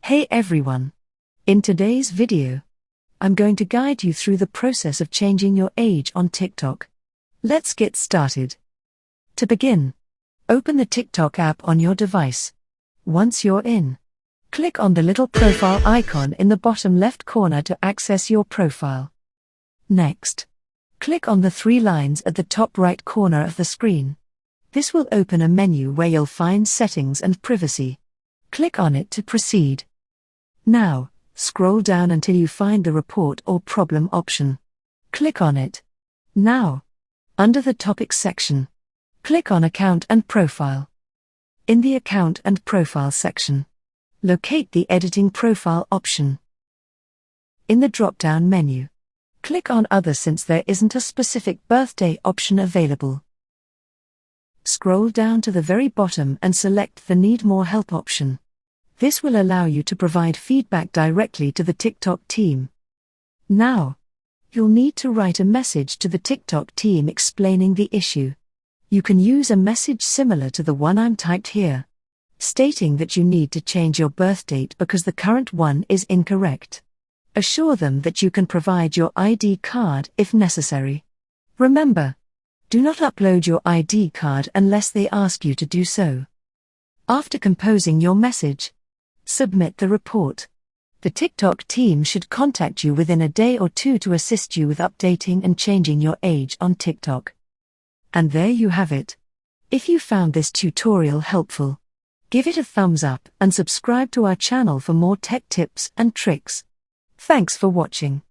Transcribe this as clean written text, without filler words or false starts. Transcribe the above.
Hey everyone! In today's video, I'm going to guide you through the process of changing your age on TikTok. Let's get started. To begin, open the TikTok app on your device. Once you're in, click on the little profile icon in the bottom left corner to access your profile. Next, click on the three lines at the top right corner of the screen. This will open a menu where you'll find Settings and Privacy. Click on it to proceed. Now, scroll down until you find the Report or Problem option. Click on it. Now, under the Topics section, click on Account and Profile. In the Account and Profile section, locate the Editing Profile option. In the drop-down menu, click on Other since there isn't a specific birthday option available. Scroll down to the very bottom and select the Need More Help option. This will allow you to provide feedback directly to the TikTok team. Now, you'll need to write a message to the TikTok team explaining the issue. You can use a message similar to the one I'm typed here, stating that you need to change your birth date because the current one is incorrect. Assure them that you can provide your ID card if necessary. Remember, do not upload your ID card unless they ask you to do so. After composing your message, submit the report. The TikTok team should contact you within a day or two to assist you with updating and changing your age on TikTok. And there you have it. If you found this tutorial helpful, give it a thumbs up and subscribe to our channel for more tech tips and tricks. Thanks for watching.